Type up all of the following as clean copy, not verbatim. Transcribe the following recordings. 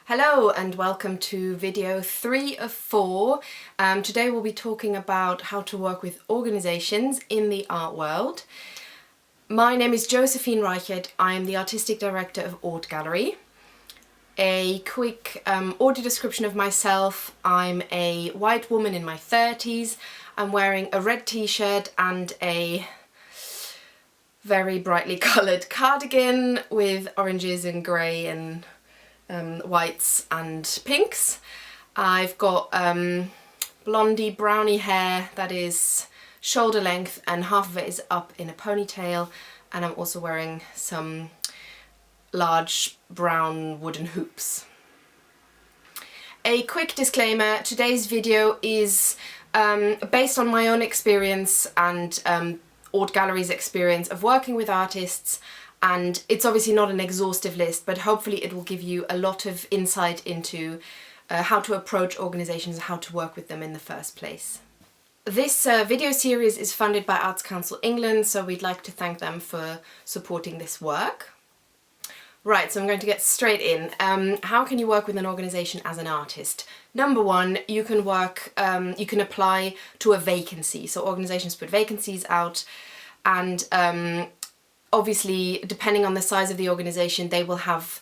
Hello and welcome to video 3 of 4. Today we'll be talking about how to work with organisations in the art world. My name is Josephine Reichert. I'm the Artistic Director of Ort Gallery. A quick audio description of myself. I'm a white woman in my 30s. I'm wearing a red t-shirt and a very brightly coloured cardigan with oranges and grey and whites and pinks. I've got blondie browny hair that is shoulder length and half of it is up in a ponytail, and I'm also wearing some large brown wooden hoops. A quick disclaimer, today's video is based on my own experience and Ort Gallery's experience of working with artists, and it's obviously not an exhaustive list, but hopefully it will give you a lot of insight into how to approach organisations and how to work with them in the first place. This video series is funded by Arts Council England, so we'd like to thank them for supporting this work. Right, so I'm going to get straight in. How can you work with an organisation as an artist? Number one, you can apply to a vacancy. So organisations put vacancies out, and obviously, depending on the size of the organisation, they will have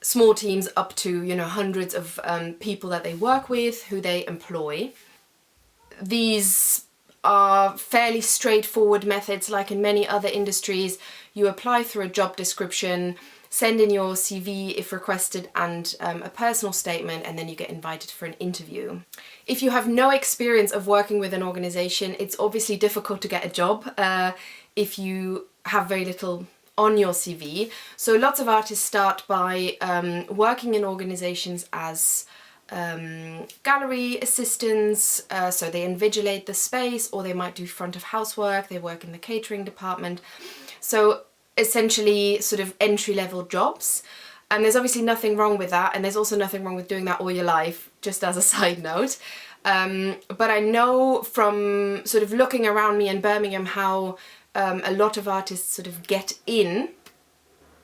small teams up to, hundreds of people that they work with, who they employ. These are fairly straightforward methods, like in many other industries. You apply through a job description, send in your CV if requested and a personal statement, and then you get invited for an interview. If you have no experience of working with an organisation, it's obviously difficult to get a job if you have very little on your CV. So lots of artists start by working in organisations as gallery assistants, so they invigilate the space, or they might do front of house work, they work in the catering department. So essentially sort of entry-level jobs. And there's obviously nothing wrong with that, and there's also nothing wrong with doing that all your life, just as a side note. But I know from sort of looking around me in Birmingham how a lot of artists sort of get in.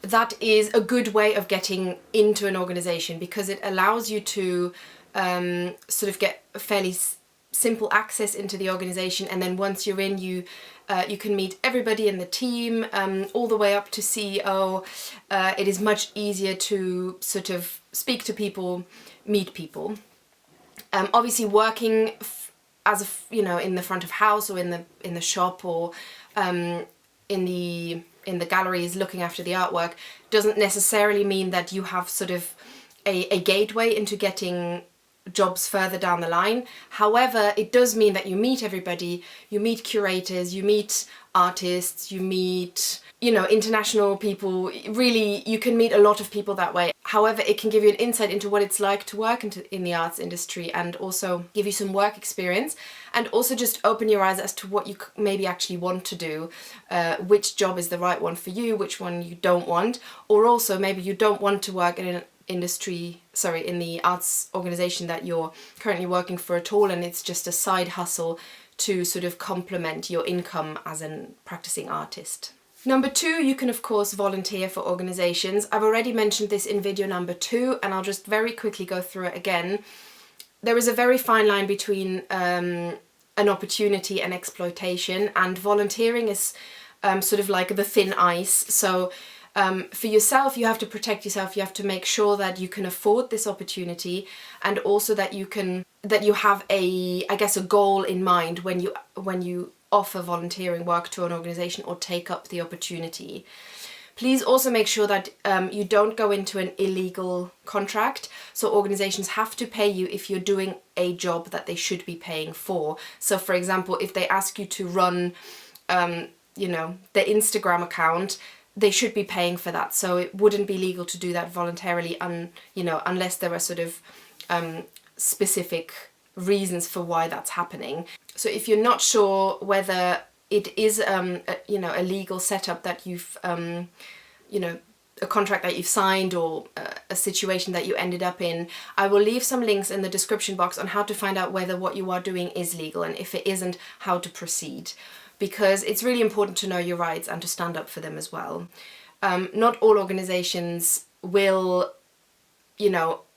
That is a good way of getting into an organisation, because it allows you to sort of get fairly simple access into the organisation, and then once you're in, you can meet everybody in the team, all the way up to CEO. It is much easier to sort of speak to people, meet people. Obviously, working as in the front of house or in the shop or in the galleries looking after the artwork doesn't necessarily mean that you have sort of a gateway into getting jobs further down the line. However, it does mean that you meet everybody, you meet curators, you meet artists, you meet international people. Really, you can meet a lot of people that way. However, it can give you an insight into what it's like to work in the arts industry, and also give you some work experience, and also just open your eyes as to what you maybe actually want to do, which job is the right one for you, which one you don't want, or also maybe you don't want to work in in the arts organisation that you're currently working for at all, and it's just a side hustle to sort of complement your income as a practicing artist. Number 2, you can of course volunteer for organisations. I've already mentioned this in video number 2, and I'll just very quickly go through it again. There is a very fine line between an opportunity and exploitation, and volunteering is sort of like the thin ice. So for yourself, you have to protect yourself, you have to make sure that you can afford this opportunity, and also that you have a goal in mind when you offer volunteering work to an organisation or take up the opportunity. Please also make sure that you don't go into an illegal contract. So organisations have to pay you if you're doing a job that they should be paying for. So for example, if they ask you to run their Instagram account, they should be paying for that. So it wouldn't be legal to do that voluntarily, unless there are sort of specific reasons for why that's happening. So if you're not sure whether it is a legal setup that you've a contract that you've signed, or a situation that you ended up in, I will leave some links in the description box on how to find out whether what you are doing is legal, and if it isn't, how to proceed. Because it's really important to know your rights and to stand up for them as well. Not all organisations will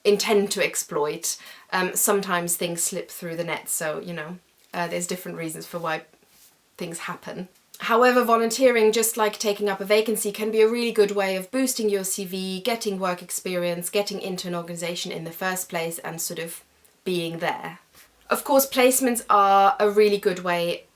intend to exploit. Sometimes things slip through the net, so there's different reasons for why things happen. However, volunteering, just like taking up a vacancy, can be a really good way of boosting your CV, getting work experience, getting into an organisation in the first place, and sort of being there. Of course, placements are a really good way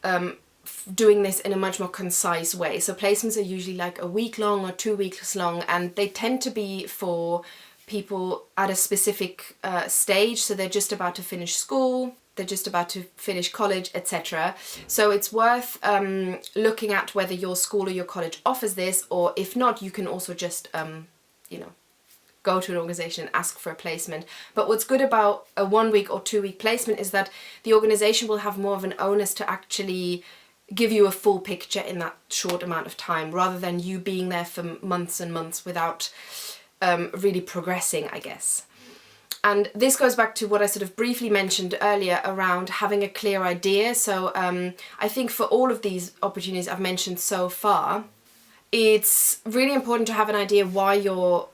doing this in a much more concise way. So placements are usually like a week long or 2 weeks long, and they tend to be for people at a specific stage. So they're just about to finish school, they're just about to finish college, etc. So it's worth looking at whether your school or your college offers this, or if not, you can also just, go to an organisation and ask for a placement. But what's good about a 1 week or 2 week placement is that the organisation will have more of an onus to actually give you a full picture in that short amount of time, rather than you being there for months and months without really progressing, I guess. And this goes back to what I sort of briefly mentioned earlier around having a clear idea. So I think for all of these opportunities I've mentioned so far, it's really important to have an idea why you're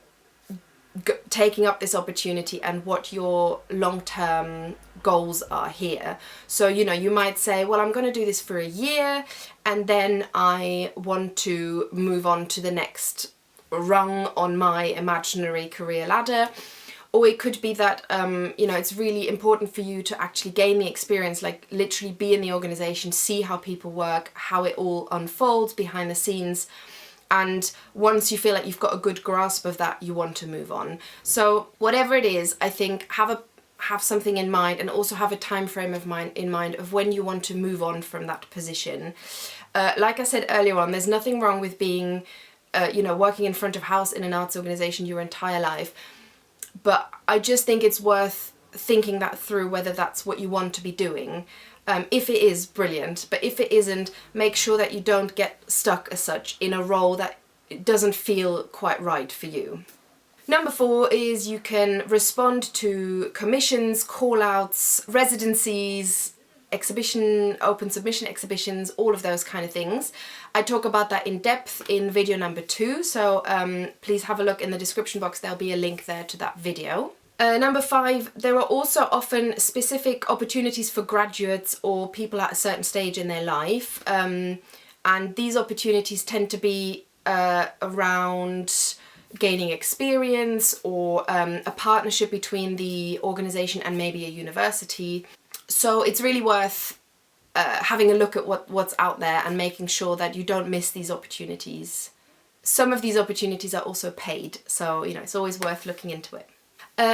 taking up this opportunity and what your long-term goals are here. So, you might say, well, I'm going to do this for a year and then I want to move on to the next rung on my imaginary career ladder. Or it could be that, it's really important for you to actually gain the experience, like literally be in the organisation, see how people work, how it all unfolds behind the scenes. And once you feel like you've got a good grasp of that, you want to move on. So whatever it is, I think have something in mind, and also have a time frame in mind of when you want to move on from that position. Like I said earlier on, there's nothing wrong with being, working in front of house in an arts organisation your entire life. But I just think it's worth thinking that through, whether that's what you want to be doing. If it is, brilliant, but if it isn't, make sure that you don't get stuck as such in a role that doesn't feel quite right for you. Number 4 is you can respond to commissions, call-outs, residencies, open submission exhibitions, all of those kind of things. I talk about that in depth in video number 2, so please have a look in the description box, there'll be a link there to that video. Number 5, there are also often specific opportunities for graduates or people at a certain stage in their life, and these opportunities tend to be around gaining experience or a partnership between the organisation and maybe a university. So it's really worth having a look at what's out there and making sure that you don't miss these opportunities. Some of these opportunities are also paid, so it's always worth looking into it.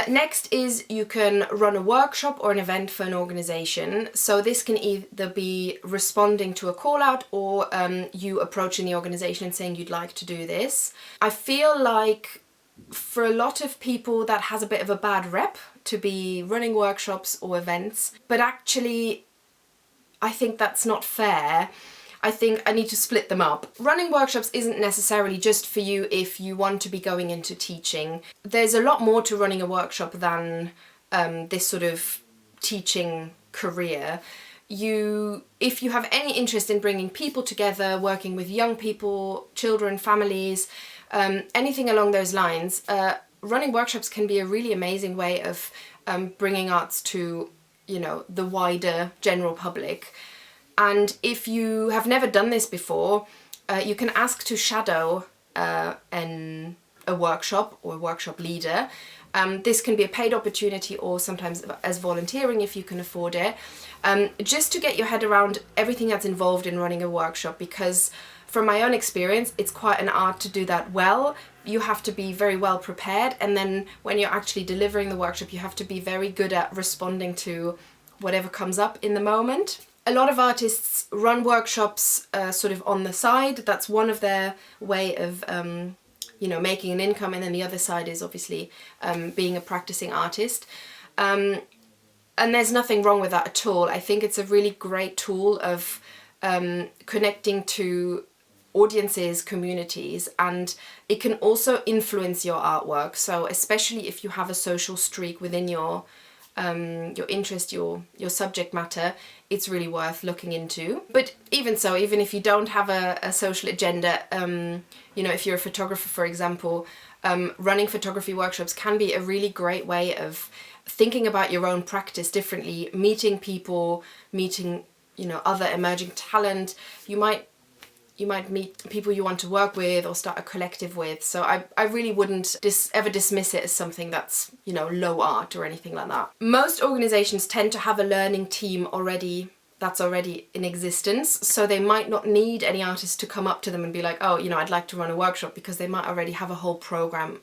Next is you can run a workshop or an event for an organisation. So this can either be responding to a call out or you approaching the organisation and saying you'd like to do this. I feel like for a lot of people that has a bit of a bad rep to be running workshops or events, but actually I think that's not fair. I think I need to split them up. Running workshops isn't necessarily just for you if you want to be going into teaching. There's a lot more to running a workshop than this sort of teaching career. If you have any interest in bringing people together, working with young people, children, families, anything along those lines, running workshops can be a really amazing way of bringing arts to, the wider general public. And if you have never done this before, you can ask to shadow a workshop or a workshop leader. This can be a paid opportunity or sometimes as volunteering if you can afford it, just to get your head around everything that's involved in running a workshop, because from my own experience, it's quite an art to do that well. You have to be very well prepared, and then when you're actually delivering the workshop, you have to be very good at responding to whatever comes up in the moment. A lot of artists run workshops sort of on the side. That's one of their way of, making an income, and then the other side is obviously being a practicing artist. And there's nothing wrong with that at all. I think it's a really great tool of connecting to audiences, communities, and it can also influence your artwork. So especially if you have a social streak within your interest, your subject matter, it's really worth looking into. But even so, even if you don't have a social agenda, if you're a photographer, for example, running photography workshops can be a really great way of thinking about your own practice differently, meeting people, meeting, you know, other emerging talent. You might meet people you want to work with or start a collective with. So I really wouldn't ever dismiss it as something that's, you know, low art or anything like that. Most organizations tend to have a learning team that's already in existence, so they might not need any artists to come up to them and be like, oh, you know, I'd like to run a workshop, because they might already have a whole program.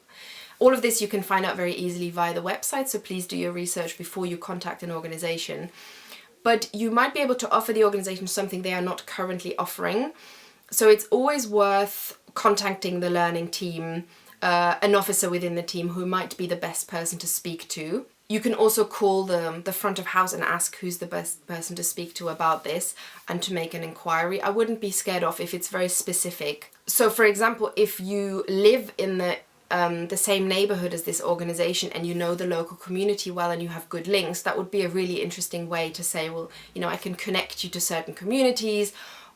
All of this you can find out very easily via the website, so please do your research before you contact an organization. But you might be able to offer the organization something they are not currently offering. So it's always worth contacting the learning team, an officer within the team who might be the best person to speak to. You can also call the front of house and ask who's the best person to speak to about this and to make an inquiry. I wouldn't be scared off if it's very specific. So for example, if you live in the same neighborhood as this organization and you know the local community well and you have good links, that would be a really interesting way to say, well, you know, I can connect you to certain communities,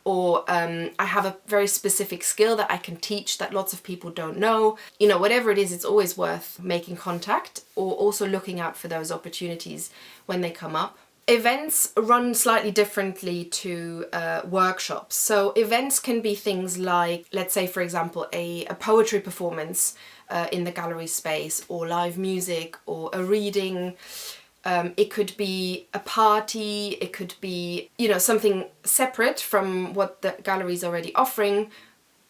or I have a very specific skill that I can teach that lots of people don't know. You know, whatever it is, it's always worth making contact or also looking out for those opportunities when they come up. Events run slightly differently to workshops. So events can be things like, let's say for example, a poetry performance in the gallery space, or live music, or a reading. It could be a party, it could be, you know, something separate from what the gallery is already offering,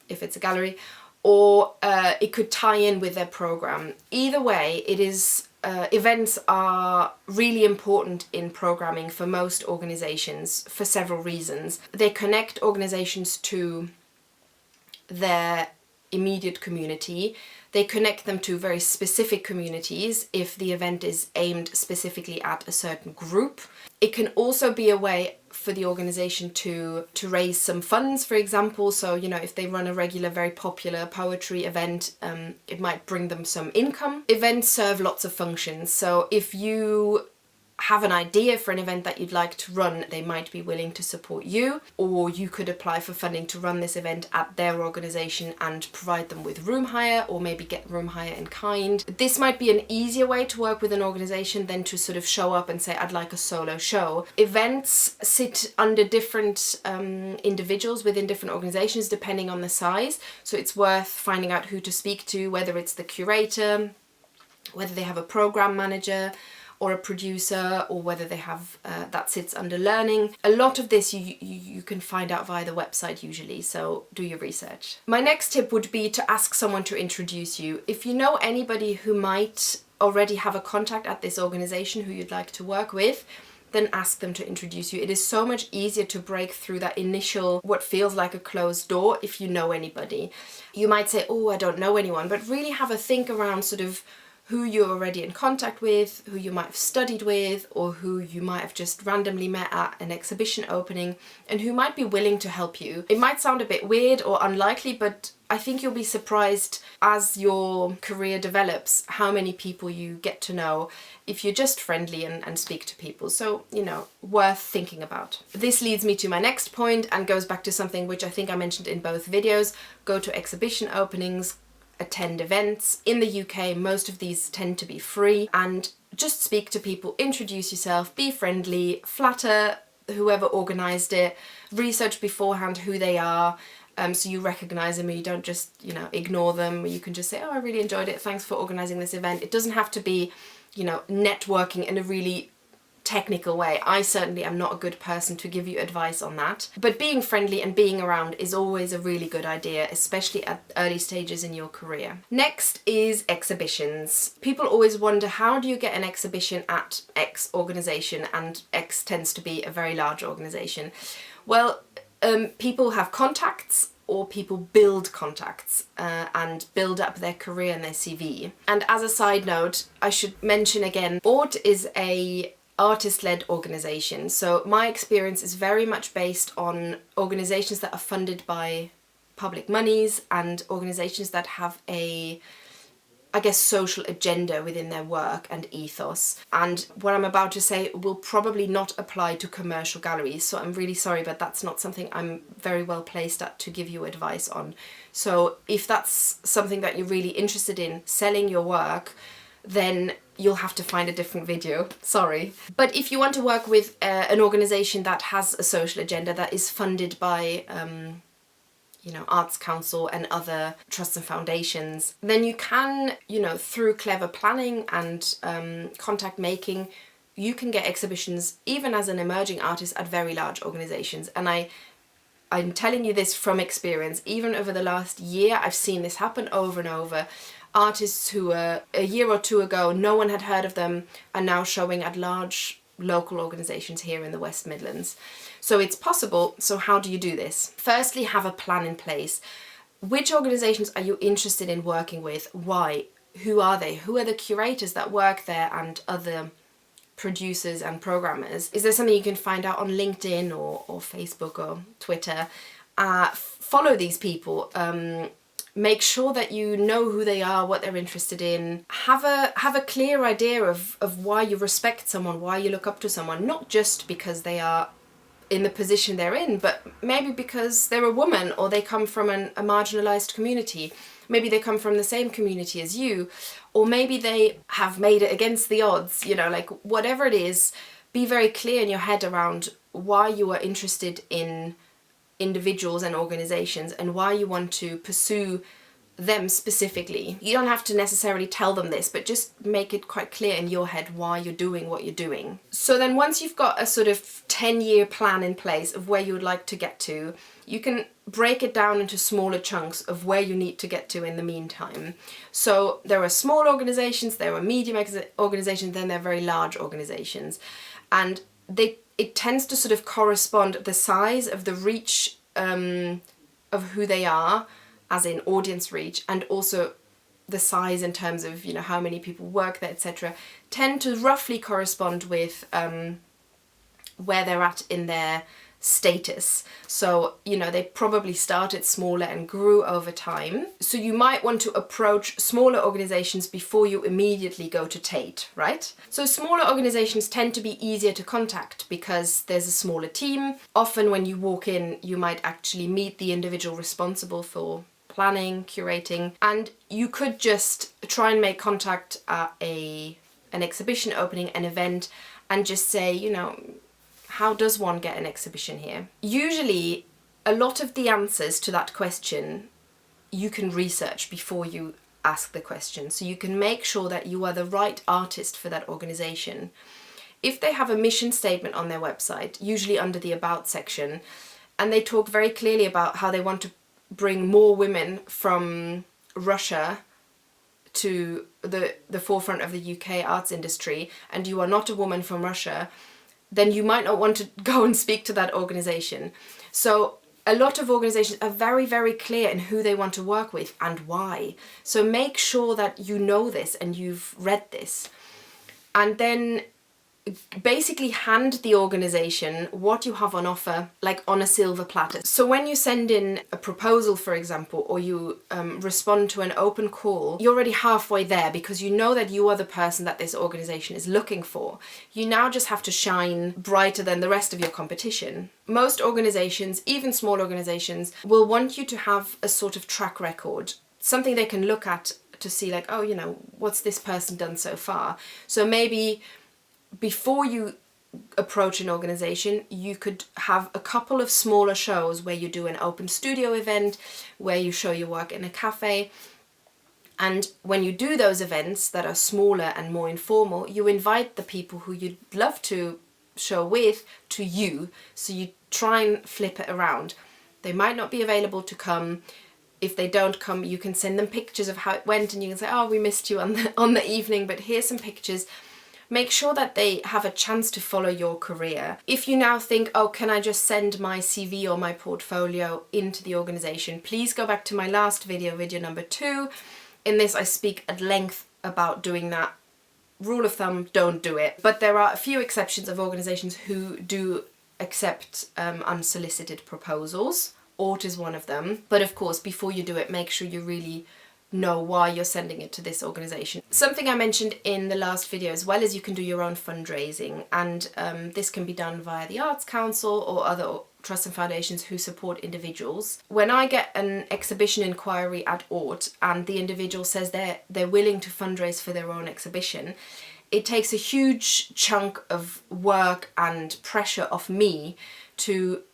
if it's a gallery, or it could tie in with their program. Either way, it is events are really important in programming for most organizations for several reasons. They connect organizations to their immediate community. They connect them to very specific communities if the event is aimed specifically at a certain group. It can also be a way for the organization to raise some funds, for example. So, you know, if they run a regular, very popular poetry event, it might bring them some income. Events serve lots of functions. So if you have an idea for an event that you'd like to run, they might be willing to support you, or you could apply for funding to run this event at their organization and provide them with room hire, or maybe get room hire in kind. This might be an easier way to work with an organization than to sort of show up and say, I'd like a solo show. Events sit under different individuals within different organizations depending on the size, so it's worth finding out who to speak to, whether it's the curator, whether they have a program manager or a producer, or whether they have that sits under learning. A lot of this you can find out via the website usually, so do your research. My next tip would be to ask someone to introduce you. If you know anybody who might already have a contact at this organization who you'd like to work with, then ask them to introduce you. It is so much easier to break through that initial, what feels like a closed door, if you know anybody. You might say, oh, I don't know anyone, but really have a think around sort of who you're already in contact with, who you might have studied with, or who you might have just randomly met at an exhibition opening, and who might be willing to help you. It might sound a bit weird or unlikely, but I think you'll be surprised as your career develops how many people you get to know if you're just friendly and speak to people. So, you know, worth thinking about. This leads me to my next point and goes back to something which I think I mentioned in both videos. Go to exhibition openings, attend events. In the UK, most of these tend to be free, and just speak to people, introduce yourself, be friendly, flatter whoever organised it, research beforehand who they are, so you recognise them and you don't just, you know, ignore them. You can just say, oh, I really enjoyed it, thanks for organising this event. It doesn't have to be, you know, networking in a really technical way. I certainly am not a good person to give you advice on that, but being friendly and being around is always a really good idea, especially at early stages in your career. Next is exhibitions. People always wonder, how do you get an exhibition at X organisation, and X tends to be a very large organisation. Well, people have contacts, or people build contacts and build up their career and their CV. And as a side note, I should mention again, Ort is a artist-led organisation, so my experience is very much based on organisations that are funded by public monies and organisations that have a I guess, social agenda within their work and ethos. And what I'm about to say will probably not apply to commercial galleries, so I'm really sorry, but that's not something I'm very well placed at to give you advice on. So if that's something that you're really interested in, selling your work, then you'll have to find a different video, sorry. But if you want to work with an organisation that has a social agenda, that is funded by you know, Arts Council and other trusts and foundations, then you can, you know, through clever planning and contact making, you can get exhibitions even as an emerging artist at very large organisations. And I'm telling you this from experience. Even over the last year, I've seen this happen over and over. Artists who a year or two ago, no one had heard of them, are now showing at large local organisations here in the West Midlands. So it's possible. So how do you do this? Firstly, have a plan in place. Which organisations are you interested in working with? Why? Who are they? Who are the curators that work there and other producers and programmers? Is there something you can find out on LinkedIn or Facebook or Twitter? Follow these people. Make sure that you know who they are, what they're interested in. Have a clear idea of why you respect someone, why you look up to someone, not just because they are in the position they're in, but maybe because they're a woman or they come from a marginalised community. Maybe they come from the same community as you, or maybe they have made it against the odds, you know, like whatever it is, be very clear in your head around why you are interested in individuals and organisations and why you want to pursue them specifically. You don't have to necessarily tell them this, but just make it quite clear in your head why you're doing what you're doing. So then once you've got a sort of 10-year plan in place of where you would like to get to, you can break it down into smaller chunks of where you need to get to in the meantime. So there are small organisations, there are medium organisations, then there are very large organisations. And it tends to sort of correspond the size of the reach of who they are, as in audience reach, and also the size in terms of, you know, how many people work there, etc., tend to roughly correspond with where they're at in their status. So, you know, they probably started smaller and grew over time. So you might want to approach smaller organisations before you immediately go to Tate, right? So smaller organisations tend to be easier to contact because there's a smaller team. Often when you walk in, you might actually meet the individual responsible for planning, curating, and you could just try and make contact at an exhibition opening, an event, and just say, you know, how does one get an exhibition here? Usually, a lot of the answers to that question you can research before you ask the question, so you can make sure that you are the right artist for that organisation. If they have a mission statement on their website, usually under the About section, and they talk very clearly about how they want to bring more women from Russia to the forefront of the UK arts industry, and you are not a woman from Russia, then you might not want to go and speak to that organisation. So a lot of organisations are very, very clear in who they want to work with and why. So make sure that you know this and you've read this. And then basically hand the organisation what you have on offer, like on a silver platter. So when you send in a proposal, for example, or you respond to an open call, you're already halfway there because you know that you are the person that this organisation is looking for. You now just have to shine brighter than the rest of your competition. Most organisations, even small organisations, will want you to have a sort of track record, something they can look at to see like, oh, you know, what's this person done so far? So maybe before you approach an organisation, you could have a couple of smaller shows where you do an open studio event, where you show your work in a cafe. And when you do those events that are smaller and more informal, you invite the people who you'd love to show with to you. So you try and flip it around. They might not be available to come. If they don't come, you can send them pictures of how it went and you can say, oh, we missed you on the evening, but here's some pictures. Make sure that they have a chance to follow your career. If you now think, oh, can I just send my CV or my portfolio into the organisation? Please go back to my last video, video number 2. In this, I speak at length about doing that. Rule of thumb, don't do it. But there are a few exceptions of organisations who do accept unsolicited proposals. Ort is one of them. But of course, before you do it, make sure you really know why you're sending it to this organisation. Something I mentioned in the last video as well is you can do your own fundraising, and this can be done via the Arts Council or other trusts and foundations who support individuals. When I get an exhibition inquiry at Ort and the individual says they're willing to fundraise for their own exhibition, it takes a huge chunk of work and pressure off me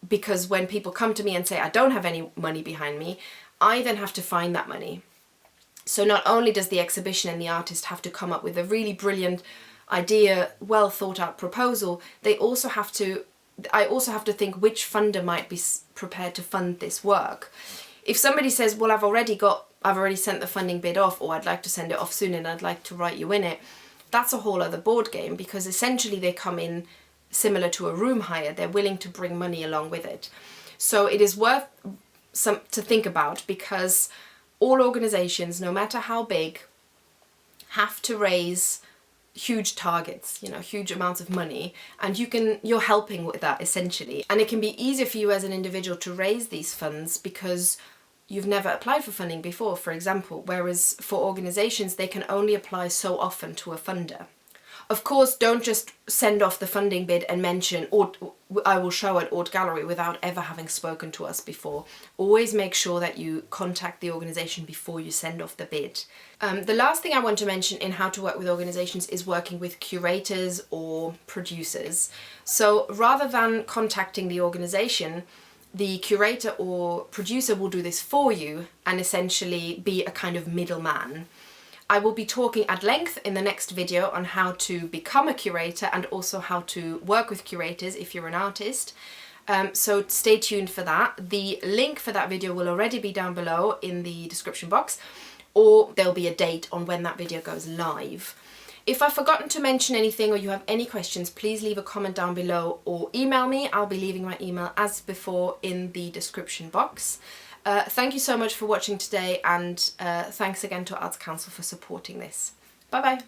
because when people come to me and say I don't have any money behind me, I then have to find that money. So not only does the exhibition and the artist have to come up with a really brilliant idea, well thought out proposal, I also have to think which funder might be prepared to fund this work. If somebody says, well, I've already sent the funding bid off, or I'd like to send it off soon and I'd like to write you in it, that's a whole other board game, because essentially they come in similar to a room hire. They're willing to bring money along with it. So it is worth to think about, because all organisations, no matter how big, have to raise huge targets, huge amounts of money, and you're helping with that essentially. And it can be easier for you as an individual to raise these funds because you've never applied for funding before, for example, whereas for organisations they can only apply so often to a funder. Of course, don't just send off the funding bid and mention, or I will show at Ort Gallery, without ever having spoken to us before. Always make sure that you contact the organisation before you send off the bid. The last thing I want to mention in how to work with organisations is working with curators or producers. So rather than contacting the organisation, the curator or producer will do this for you and essentially be a kind of middleman. I will be talking at length in the next video on how to become a curator and also how to work with curators if you're an artist. So stay tuned for that. The link for that video will already be down below in the description box, or there'll be a date on when that video goes live. If I've forgotten to mention anything or you have any questions, please leave a comment down below or email me. I'll be leaving my email as before in the description box. Thank you so much for watching today, and thanks again to Arts Council for supporting this. Bye bye!